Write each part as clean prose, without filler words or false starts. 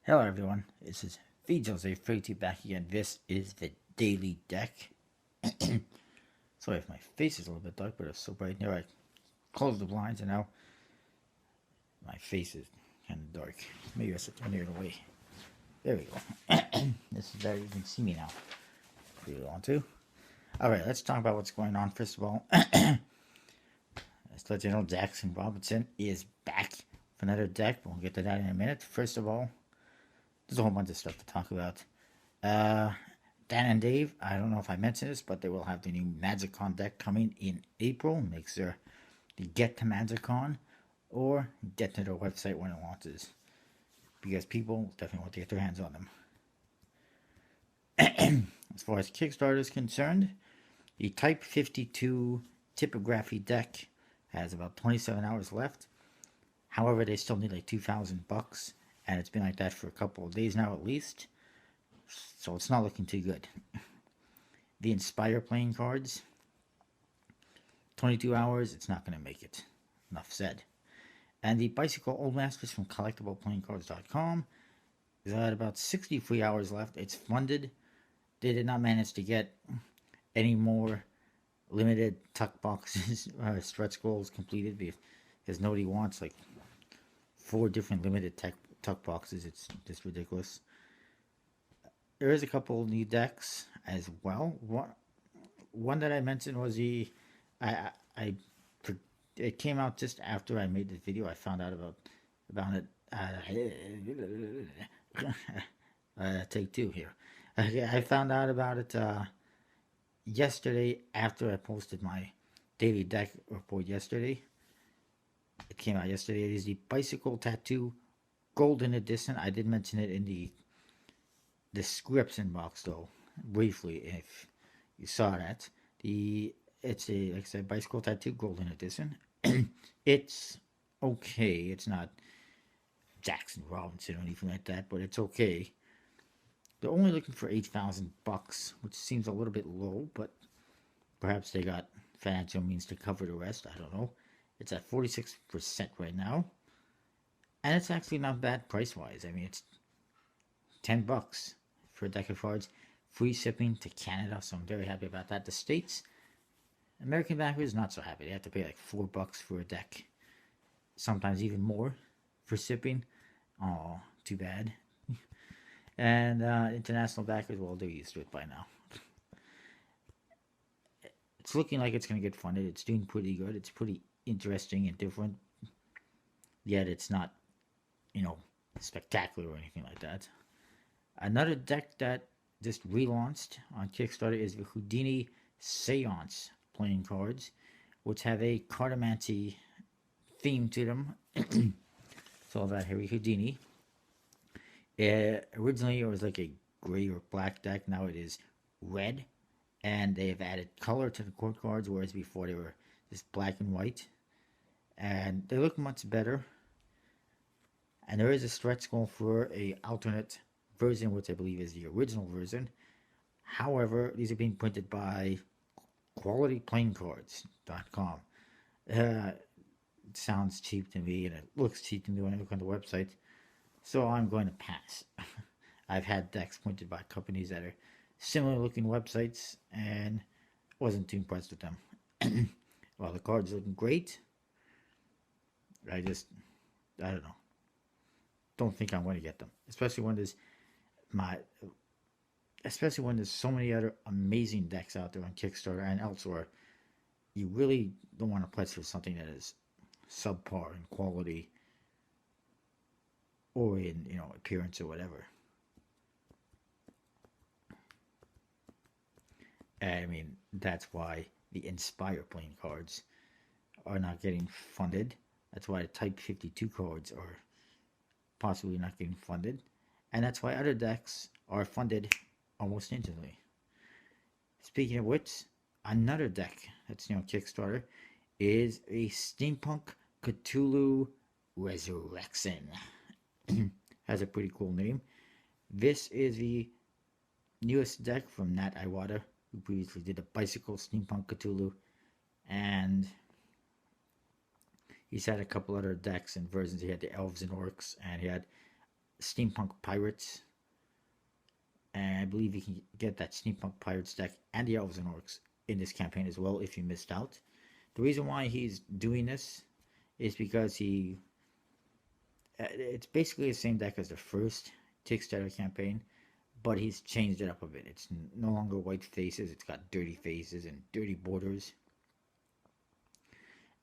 Hello everyone, this is VJose32 back again. This is the daily deck. Sorry if my face is a little bit dark, but it's so bright here. I closed the blinds and now my face is kind of dark. Maybe I should turn it away. There we go. This is better, you can see me now if you want to. Alright, let's talk about what's going on. First of all, let's let you know Jackson Robinson is back with another deck. We'll get to that in a minute. First of all, there's a whole bunch of stuff to talk about. Dan and Dave, I don't know if I mentioned this, but they will have the new MagicCon deck coming in April. Make sure to get to MagicCon or get to their website when it launches, because people definitely want to get their hands on them. As far as Kickstarter is concerned, the Type 52 typography deck has about 27 hours left. However, they still need like $2,000, and it's been like that for a couple of days now at least. So it's not looking too good. The Inspire playing cards, 22 hours, it's not going to make it. Enough said. And the Bicycle Old Masters from CollectiblePlayingCards.com is at about 63 hours left. It's funded. They did not manage to get any more limited tuck boxes or stretch goals completed because nobody wants like 4 different limited tuck boxes. It's just ridiculous. There is a couple new decks as well. One that I mentioned was the it came out just after I made this video. I found out about it. Take two here. I found out about it yesterday after I posted my daily deck report yesterday. It came out yesterday. It is the Bicycle Tattoo Golden Edition. I did mention it in the description box though, briefly, if you saw that. It's a, like I said, Bicycle Tattoo Golden Edition. It's okay. It's not Jackson Robinson or anything like that, but it's okay. They're only looking for $8,000, which seems a little bit low, but perhaps they got financial means to cover the rest. I don't know. It's at 46% right now, and it's actually not bad price-wise. I mean, it's $10 for a deck of cards, free shipping to Canada, so I'm very happy about that. The States, American backers, not so happy. They have to pay like $4 for a deck, sometimes even more for shipping. Oh, too bad. And international backers, well, they're used to it by now. It's looking like it's going to get funded. It's doing pretty good. It's pretty interesting and different. Yet it's not, spectacular or anything like that. Another deck that just relaunched on Kickstarter is the Houdini Seance playing cards, which have a cartomancy theme to them. It's all about Harry Houdini. Originally, it was like a gray or black deck. Now it is red, and they have added color to the court cards, whereas before they were just black and white. And they look much better. And there is a stretch goal for a alternate version, which I believe is the original version. However, these are being printed by QualityPlayingCards.com. It sounds cheap to me, and it looks cheap to me when I look on the website. So I'm going to pass. I've had decks printed by companies that are similar looking websites and wasn't too impressed with them. While the cards looking great, I don't know. Don't think I'm going to get them, especially when there's so many other amazing decks out there on Kickstarter and elsewhere. You really don't want to pledge for something that is subpar in quality or in appearance or whatever. I mean, that's why the Inspire playing cards are not getting funded. That's why the Type 52 cards are possibly not getting funded, and that's why other decks are funded almost instantly. Speaking of which, another deck that's Kickstarter is a Steampunk Cthulhu Resurrection. Has a pretty cool name. This is the newest deck from Nat Iwata, who previously did a Bicycle Steampunk Cthulhu, and he's had a couple other decks and versions. He had the Elves and Orcs, and he had Steampunk Pirates, and I believe you can get that Steampunk Pirates deck and the Elves and Orcs in this campaign as well if you missed out. The reason why he's doing this is because it's basically the same deck as the first Kickstarter campaign, but he's changed it up a bit. It's no longer white faces, it's got dirty faces and dirty borders,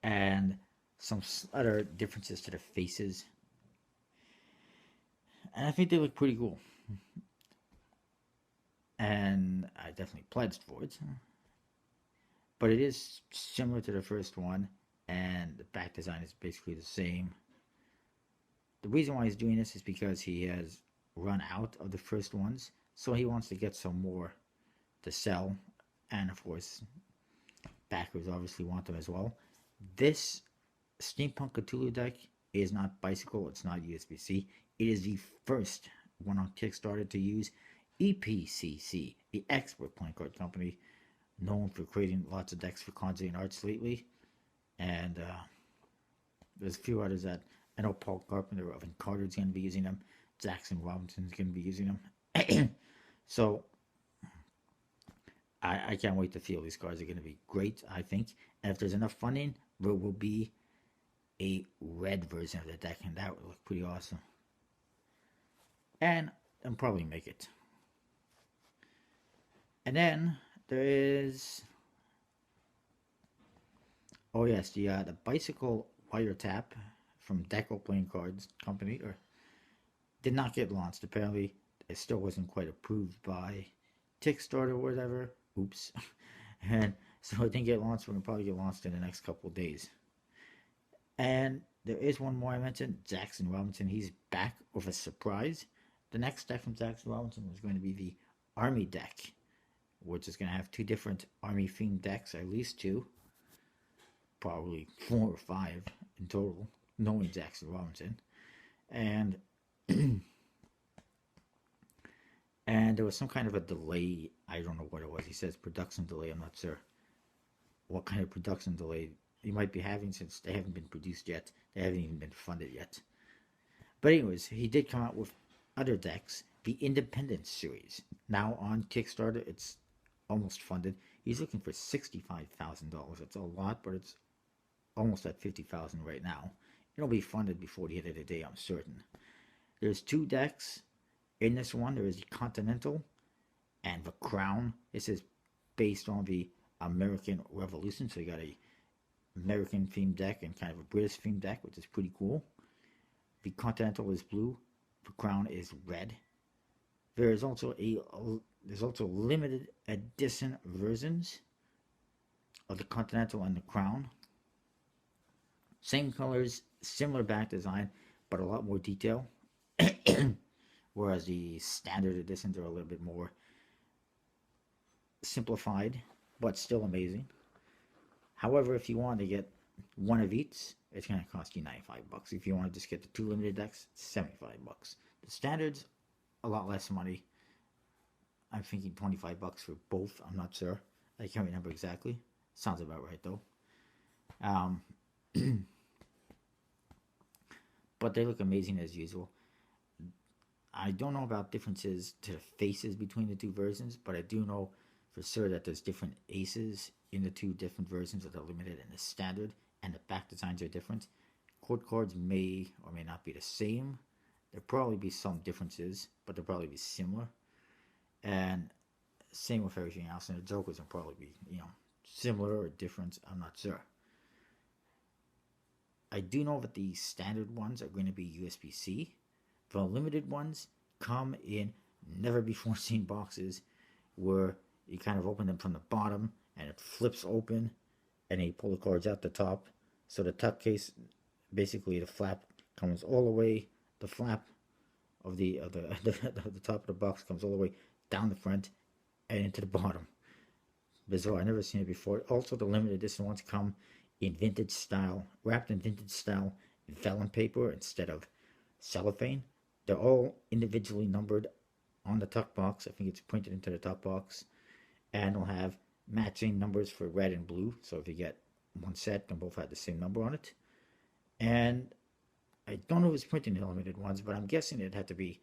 and some other differences to the faces. And I think they look pretty cool. And I definitely pledged for it. But it is similar to the first one, and the back design is basically the same. The reason why he's doing this is because he has run out of the first ones, so he wants to get some more to sell, and of course, backers obviously want them as well. This Steampunk Cthulhu deck is not Bicycle, it's not USB-C. It is the first one on Kickstarter to use EPCC, the expert playing card company, known for creating lots of decks for Conjuring and Arts lately. And there's a few others that I know Paul Carpenter of Encarter is going to be using them. Jackson Robinson is going to be using them. So I can't wait to feel these cards are going to be great, I think. And if there's enough funding, there will be a red version of the deck, and that would look pretty awesome. And I'll probably make it. And then there is, oh yes, the Bicycle Wiretap from Deco Playing Cards Company did not get launched. Apparently, it still wasn't quite approved by Kickstarter or whatever. Oops. And so it didn't get launched. We're going to probably get launched in the next couple of days. And there is one more I mentioned, Jackson Robinson. He's back with a surprise. The next deck from Jackson Robinson was going to be the Army deck, which is going to have two different Army themed decks, at least two, probably 4 or 5 in total, knowing Jackson Robinson. And and there was some kind of a delay. I don't know what it was. He says production delay. I'm not sure what kind of production delay he might be having, since they haven't been produced yet. They haven't even been funded yet. But anyways, he did come out with other decks. The Independence series, now on Kickstarter, it's almost funded. He's looking for $65,000. It's a lot, but it's almost at $50,000 right now. It'll be funded before the end of the day, I'm certain. There's 2 decks in this one. There is the Continental and the Crown. This is based on the American Revolution, so you got a American themed deck and kind of a British themed deck, which is pretty cool. The Continental is blue, the Crown is red. There's also limited edition versions of the Continental and the Crown. Same colors, similar back design, but a lot more detail. Whereas the standard editions are a little bit more simplified, but still amazing. However, if you want to get one of each, it's going to cost you $95. If you want to just get the 2 limited decks, it's $75. The standards, a lot less money. I'm thinking $25 for both. I'm not sure. I can't remember exactly. Sounds about right though. But they look amazing as usual. I don't know about differences to the faces between the 2 versions, but I do know for sure that there's different aces in the 2 different versions of the limited and the standard, and the back designs are different. Court cards may or may not be the same. There'll probably be some differences, but they'll probably be similar. And same with everything else, and the jokers will probably be, similar or different. I'm not sure. I do know that the standard ones are going to be USB-C. The limited ones come in never before seen boxes where you kind of open them from the bottom and it flips open and you pull the cards out the top. So the tuck case, basically the flap comes all the way, the flap of the top of the box comes all the way down the front and into the bottom. Bizarre, I've never seen it before. Also, the limited edition ones come in vintage style, wrapped in vintage style vellum paper instead of cellophane. They're all individually numbered on the tuck box. I think it's printed into the tuck box. And they'll have matching numbers for red and blue. So if you get one set, they'll both have the same number on it. And I don't know if it's printing the limited ones, but I'm guessing it had to be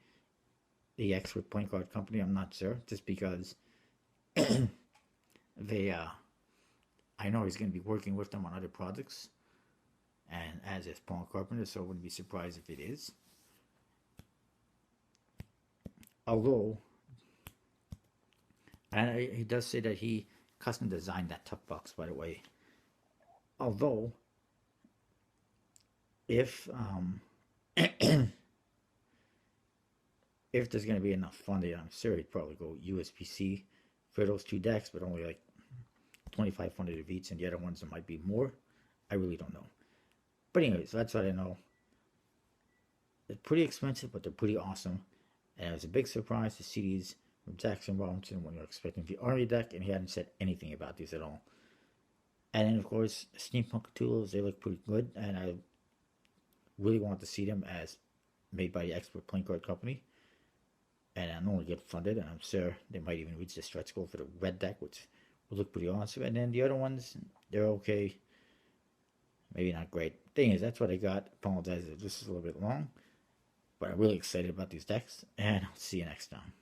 the Expert Playing Card Company. I'm not sure, just because they, I know he's going to be working with them on other projects, and as is Paul Carpenter, so I wouldn't be surprised if it is. Although, and he does say that he custom designed that tough box, by the way. Although, if if there's going to be enough funding, I'm sure he'd probably go USPC for those two decks, but only like 2,500 of each, and the other ones there might be more. I really don't know. But anyways, that's what I know. They're pretty expensive, but they're pretty awesome. And it was a big surprise to see these from Jackson Robinson when you're expecting the Army deck, and he hadn't said anything about these at all. And then, of course, Steampunk Cthulhu's, they look pretty good, and I really want to see them as made by the Expert Playing Card Company. And I know they get funded, and I'm sure they might even reach the stretch goal for the red deck, which will look pretty awesome. And then the other ones, they're okay. Maybe not great. Thing is, that's what I got. Apologize if this is a little bit long. But I'm really excited about these decks, and I'll see you next time.